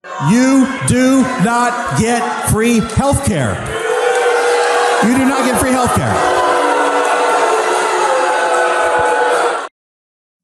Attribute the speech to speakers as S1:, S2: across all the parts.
S1: You do not get free health care. You do not get free health care.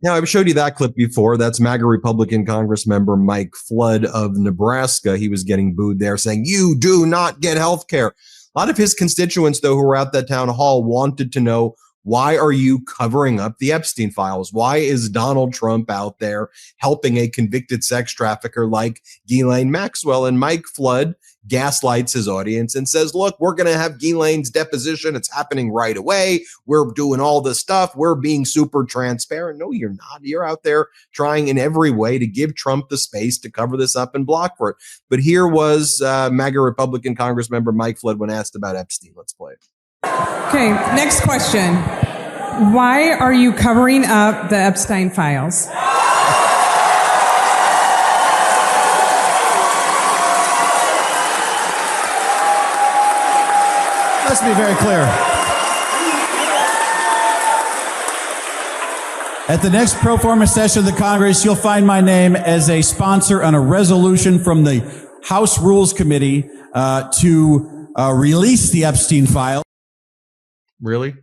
S2: Now, I've showed you that clip before. That's MAGA Republican Congressmember Mike Flood of Nebraska. He was getting booed there, saying, you do not get health care. A lot of his constituents, though, who were at that town hall wanted to know, why are you covering up the Epstein files? Why is Donald Trump out there helping a convicted sex trafficker like Ghislaine Maxwell? And Mike Flood gaslights his audience and says, look, we're going to have Ghislaine's deposition. It's happening right away. We're doing all this stuff. We're being super transparent. No, you're not. You're out there trying in every way to give Trump the space to cover this up and block for it. But here was MAGA Republican Congressmember Mike Flood when asked about Epstein. Let's play it.
S3: Okay, next question. Why are you covering up the Epstein files?
S1: Let's be very clear. At the next pro forma session of the Congress, you'll find my name as a sponsor on a resolution from the House Rules Committee to release the Epstein file.
S2: Really?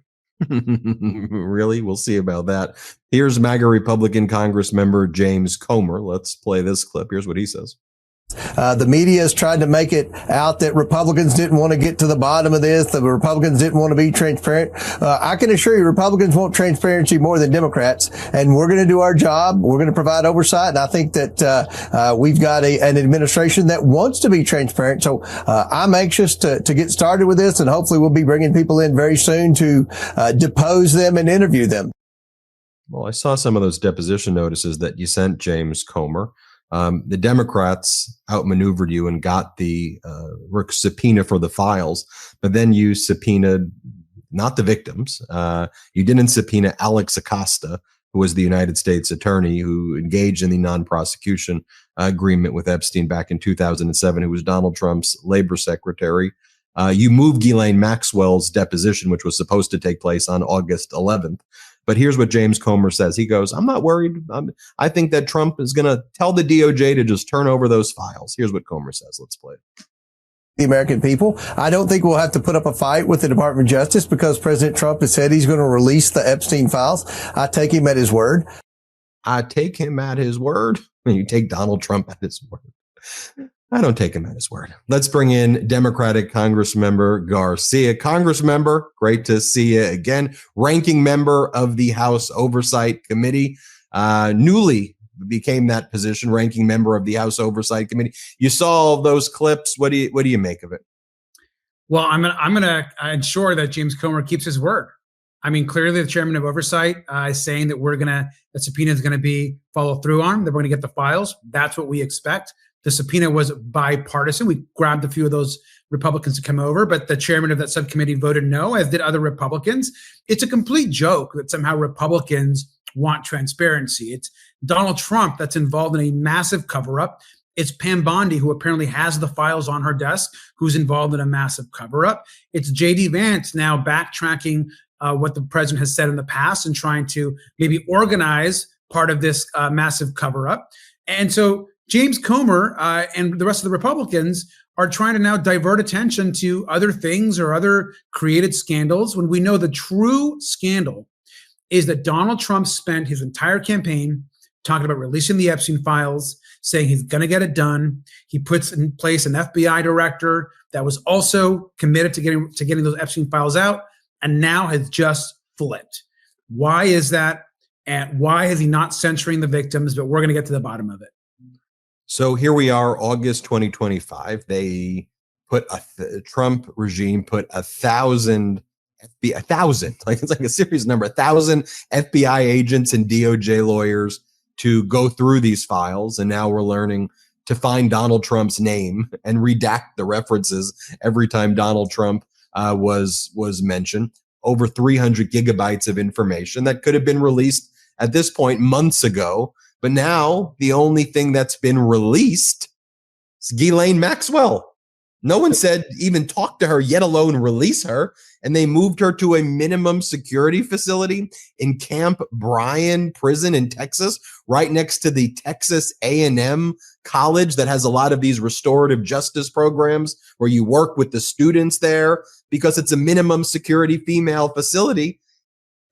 S2: Really? We'll see about that. Here's MAGA Republican Congressmember James Comer. Let's play this clip. Here's what he says.
S4: The media has tried to make it out that Republicans didn't want to get to the bottom of this. The Republicans didn't want to be transparent. I can assure you Republicans want transparency more than Democrats, and we're going to do our job. We're going to provide oversight, and I think that we've got an administration that wants to be transparent. So I'm anxious to get started with this, and hopefully we'll be bringing people in very soon to depose them and interview them.
S2: Well, I saw some of those deposition notices that you sent, James Comer. The Democrats outmaneuvered you and got the subpoena for the files, but then you subpoenaed not the victims. You didn't subpoena Alex Acosta, who was the United States attorney who engaged in the non-prosecution agreement with Epstein back in 2007, who was Donald Trump's labor secretary. You moved Ghislaine Maxwell's deposition, which was supposed to take place on August 11th. But here's what James Comer says. He goes, I'm not worried. I think that Trump is going to tell the DOJ to just turn over those files. Here's what Comer says. Let's play it.
S4: The American people. I don't think we'll have to put up a fight with the Department of Justice because President Trump has said he's going to release the Epstein files. I take him at his word.
S2: I take him at his word. You take Donald Trump at his word. I don't take him at his word. Let's bring in Democratic Congressmember Garcia. Congressmember, great to see you again. Ranking member of the House Oversight Committee. Newly became that position, ranking member of the House Oversight Committee. You saw those clips. What do you make of it?
S5: Well, I'm gonna ensure that James Comer keeps his word. I mean, clearly the chairman of Oversight is saying that the subpoena is going to be followed through on, that we're going to get the files. That's what we expect. The subpoena was bipartisan. We grabbed a few of those Republicans to come over, but the chairman of that subcommittee voted no, as did other Republicans. It's a complete joke that somehow Republicans want transparency. It's Donald Trump that's involved in a massive cover-up. It's Pam Bondi, who apparently has the files on her desk, who's involved in a massive cover-up. It's J.D. Vance now backtracking what the president has said in the past and trying to maybe organize part of this massive cover-up. And so James Comer and the rest of the Republicans are trying to now divert attention to other things or other created scandals when we know the true scandal is that Donald Trump spent his entire campaign talking about releasing the Epstein files, saying he's going to get it done. He puts in place an FBI director that was also committed to getting those Epstein files out, and now has just flipped. Why is that? And why is he not censoring the victims? But we're going to get to the bottom of it.
S2: So here we are, August 2025. They put the Trump regime put 1,000 like it's like a serious number, 1,000 FBI agents and DOJ lawyers to go through these files. And now we're learning to find Donald Trump's name and redact the references every time Donald Trump was mentioned. Over 300 gigabytes of information that could have been released at this point months ago. But now the only thing that's been released is Ghislaine Maxwell. No one said even talk to her, yet alone release her. And they moved her to a minimum security facility in Camp Bryan prison in Texas, right next to the Texas A&M college that has a lot of these restorative justice programs where you work with the students there because it's a minimum security female facility.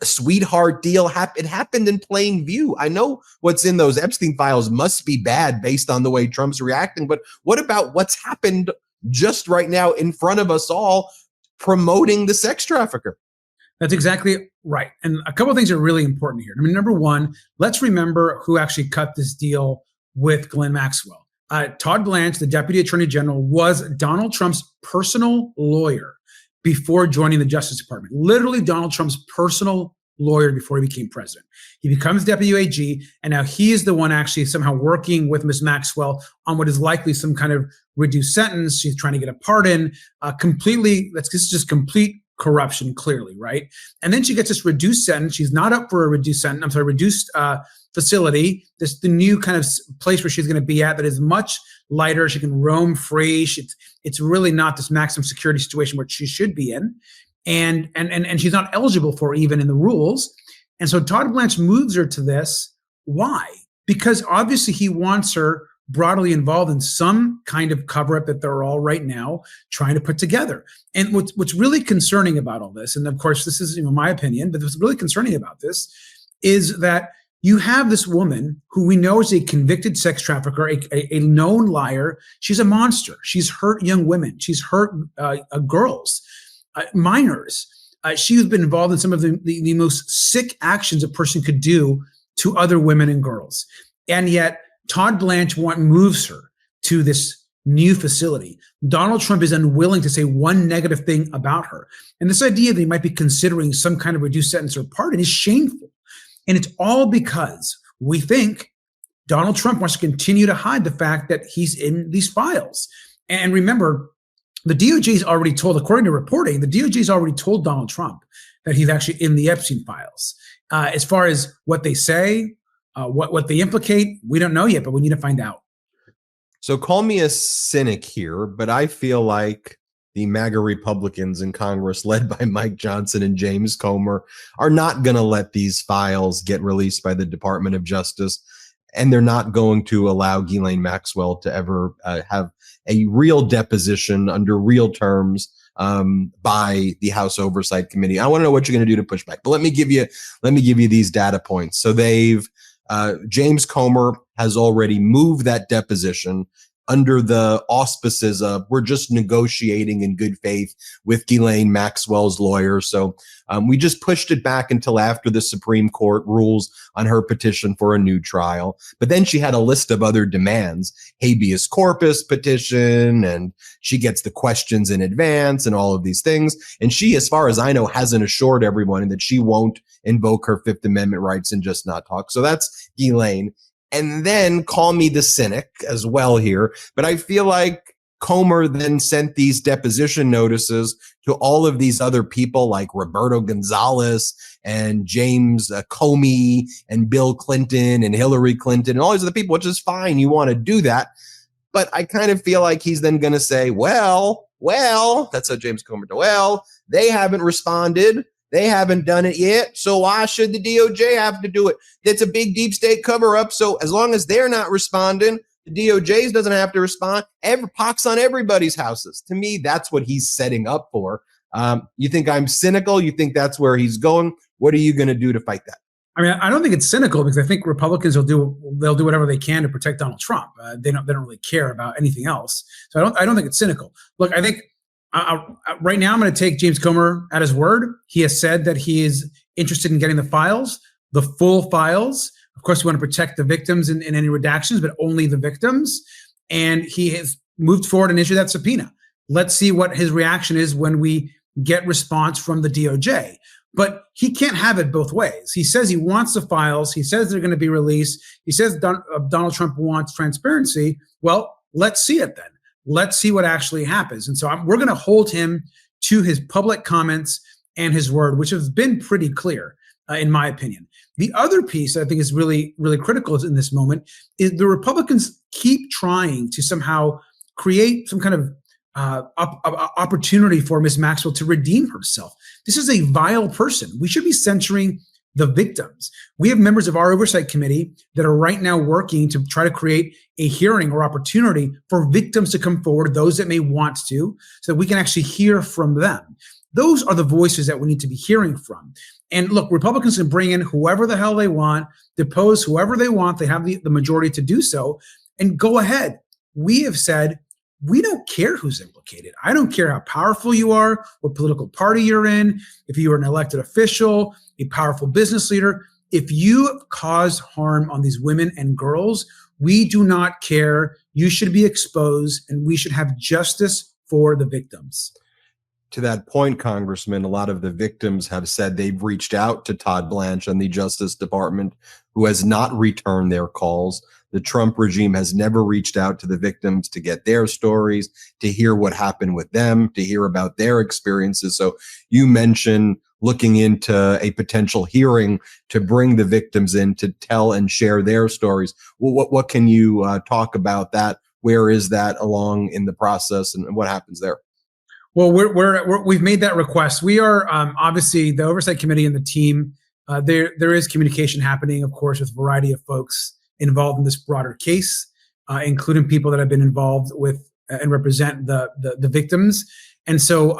S2: A sweetheart deal. It happened in plain view. I know what's in those Epstein files must be bad based on the way Trump's reacting, but what about what's happened just right now in front of us all, promoting the sex trafficker?
S5: That's exactly right. And a couple of things are really important here. I mean, number one, let's remember who actually cut this deal with Ghislaine Maxwell. Todd Blanche, the Deputy Attorney General, was Donald Trump's personal lawyer before joining the Justice Department. Literally Donald Trump's personal lawyer before he became president. He becomes Deputy AG, and now he is the one actually somehow working with Ms. Maxwell on what is likely some kind of reduced sentence. She's trying to get a pardon. This is just complete corruption, clearly, right? And then she gets this reduced sentence. She's not up for a reduced facility. This the new kind of place where she's going to be at that is much lighter. She can roam free. It's really not this maximum security situation where she should be in. And she's not eligible for even in the rules. And so Todd Blanche moves her to this. Why? Because obviously he wants her broadly involved in some kind of cover-up that they're all right now trying to put together. And what's really concerning about all this, and of course this is my opinion, but what's really concerning about this is that you have this woman who we know is a convicted sex trafficker, a known liar. She's a monster. She's hurt young women. She's hurt girls, minors. She's been involved in some of the most sick actions a person could do to other women and girls. And yet Todd Blanche moves her to this new facility. Donald Trump is unwilling to say one negative thing about her. And this idea that he might be considering some kind of reduced sentence or pardon is shameful. And it's all because we think Donald Trump wants to continue to hide the fact that he's in these files. And remember, the DOJ's already told, according to reporting, the DOJ's already told Donald Trump that he's actually in the Epstein files. As far as what they say, what they implicate, we don't know yet, but we need to find out.
S2: So call me a cynic here, but I feel like the MAGA Republicans in Congress, led by Mike Johnson and James Comer, are not going to let these files get released by the Department of Justice. And they're not going to allow Ghislaine Maxwell to ever have a real deposition under real terms by the House Oversight Committee. I want to know what you're going to do to push back. But let me give you these data points. So James Comer has already moved that deposition under the auspices of we're just negotiating in good faith with Ghislaine Maxwell's lawyer. So we just pushed it back until after the Supreme Court rules on her petition for a new trial. But then she had a list of other demands, habeas corpus petition, and she gets the questions in advance and all of these things. And she, as far as I know, hasn't assured everyone that she won't invoke her Fifth Amendment rights and just not talk. So that's Ghislaine. And then call me the cynic as well here. But I feel like Comer then sent these deposition notices to all of these other people like Roberto Gonzalez and James Comey and Bill Clinton and Hillary Clinton and all these other people, which is fine. You want to do that. But I kind of feel like he's then going to say, well, that's how James Comer did. Well, they haven't responded. They haven't done it yet. So why should the DOJ have to do it? It's a big deep state cover up. So as long as they're not responding, the DOJ doesn't have to respond. Pox on everybody's houses. To me, that's what he's setting up for. You think I'm cynical? You think that's where he's going? What are you going to do to fight that?
S5: I mean, I don't think it's cynical because I think Republicans they'll do whatever they can to protect Donald Trump. They don't really care about anything else. So I don't think it's cynical. Look, I think right now I'm going to take James Comer at his word. He has said that he is interested in getting the files, the full files. Of course, we want to protect the victims in any redactions, but only the victims. And he has moved forward and issued that subpoena. Let's see what his reaction is when we get response from the DOJ. But he can't have it both ways. He says he wants the files. He says they're going to be released. He says Donald Trump wants transparency. Well, let's see it then. Let's see what actually happens. And so we're going to hold him to his public comments and his word, which has been pretty clear, in my opinion. The other piece I think is really, really critical in this moment is the Republicans keep trying to somehow create some kind of opportunity for Ms. Maxwell to redeem herself. This is a vile person. We should be censuring the victims. We have members of our Oversight Committee that are right now working to try to create a hearing or opportunity for victims to come forward, those that may want to, so that we can actually hear from them. Those are the voices that we need to be hearing from. And look, Republicans can bring in whoever the hell they want, depose whoever they want. They have the majority to do so, and go ahead. We have said, we don't care who's implicated. I don't care how powerful you are, what political party you're in, if you are an elected official, a powerful business leader. If you cause harm on these women and girls, we do not care. You should be exposed, and we should have justice for the victims.
S2: To that point, Congressman, a lot of the victims have said they've reached out to Todd Blanche and the Justice Department, who has not returned their calls. The Trump regime has never reached out to the victims to get their stories, to hear what happened with them, to hear about their experiences. So you mentioned looking into a potential hearing to bring the victims in to tell and share their stories. Well, what can you talk about that? Where is that along in the process, and what happens there?
S5: Well, we've made that request. We are obviously the Oversight Committee and the team. There is communication happening, of course, with a variety of folks involved in this broader case, including people that have been involved with and represent the victims. And so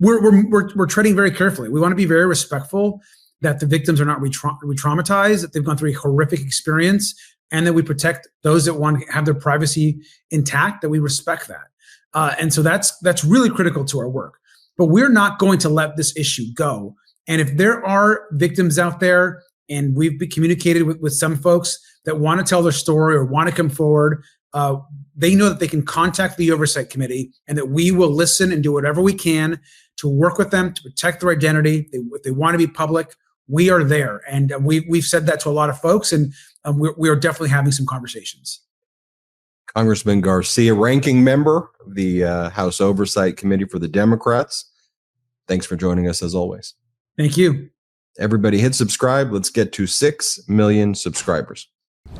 S5: we're treading very carefully. We want to be very respectful that the victims are not re-traumatized, that they've gone through a horrific experience, and that we protect those that want to have their privacy intact, that we respect that. And so that's really critical to our work. But we're not going to let this issue go. And if there are victims out there, and we've been communicated with some folks that want to tell their story or want to come forward, they know that they can contact the Oversight Committee, and that we will listen and do whatever we can to work with them to protect their identity. If they want to be public, we are there. And we've said that to a lot of folks, and we are definitely having some conversations.
S2: Congressman Garcia, ranking member of the House Oversight Committee for the Democrats. Thanks for joining us as always.
S5: Thank you.
S2: Everybody hit subscribe. Let's get to 6 million subscribers.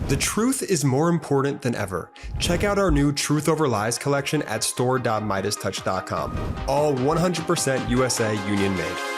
S6: The truth is more important than ever. Check out our new Truth Over Lies collection at store.MeidasTouch.com. All 100% USA union made.